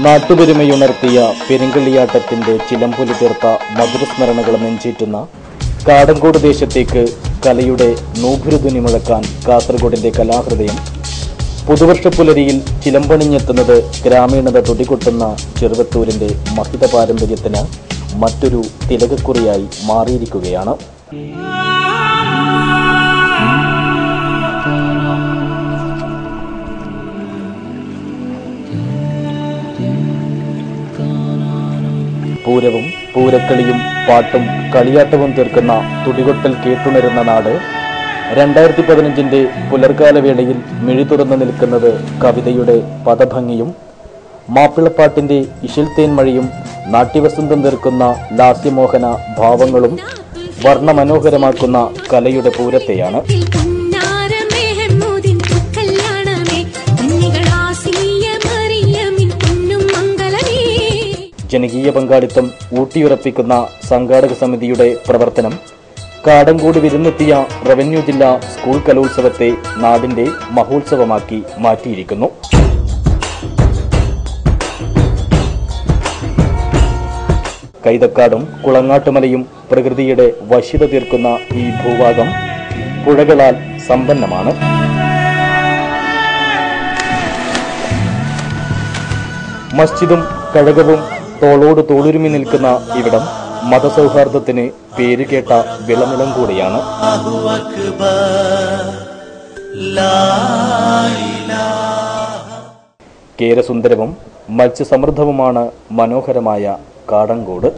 നാട്ടുപെരുമയുണർത്തിയ പെരുങ്കളിയാട്ടത്തിന്റെ ചിലമ്പൊലി തീർത്ത മധുരസ്മരണകൾ നെഞ്ചേറ്റുന്ന കാടങ്കോട് ദേശത്തേക്ക് കലയുടെ നൂപുരുധ്വനി മുഴക്കാൻ കാസർഗോഡിന്റെ കലാഹൃദയം പുതുവർഷപ്പുലരിയിൽ ചിലമ്പണിഞ്ഞെത്തുന്നത് ഗ്രാമീണത തുടികൊട്ടുന്ന ചെറുവത്തൂരിന്റെ മഹിത പാരമ്പര്യത്തിന് മറ്റൊരു തിലകക്കുറിയായി മാറിയിരിക്കുകയാണ്. പൂരവും പൂരക്കളിയും പാട്ടും കളിയാട്ടവും തീർക്കുന്ന തുടികൊട്ടൽ കേട്ടുണരുന്ന നാട് 2015 പുലർകാലവേളയിൽ മിഴി തുറന്നു നിൽക്കുന്നത് കവിതയുടെ പദഭംഗിയും മാപ്പിളപ്പാട്ടിന്റെ ഇശിൽത്തേൻ മഴയും നാട്യവസന്തം തീർക്കുന്ന ലാസ്യമോഹന ഭാവങ്ങളും വർണ്ണമനോഹരമാക്കുന്ന കലയുടെ പൂരത്തെയാണ്. ജനകീയ പങ്കാളിത്തം ഊട്ടിയുറപ്പിക്കുന്ന സംഘാടക സമിതിയുടെ പ്രവർത്തനം കാടങ്കോട് വിരുന്നെത്തിയ റവന്യൂ ജില്ലാ സ്കൂൾ കലോത്സവത്തെ നാടിന്റെ മഹോത്സവമാക്കി മാറ്റിയിരിക്കുന്നു. കൈതക്കാടും കുളങ്ങാട്ടുമലയും പ്രകൃതിയുടെ വശ്യത തീർക്കുന്ന ഈ ഭൂഭാഗം പുഴകളാൽ സമ്പന്നമാണ്. മസ്ജിദും കഴകവും തോളോട് തോളുരുമി നിൽക്കുന്ന ഇവിടം മതസൗഹാർദ്ദത്തിന് പേരുകേട്ട വിളനിലം കൂടിയാണ്. കേരസുന്ദരവും മത്സ്യസമൃദ്ധവുമാണ് മനോഹരമായ കാടങ്കോട്.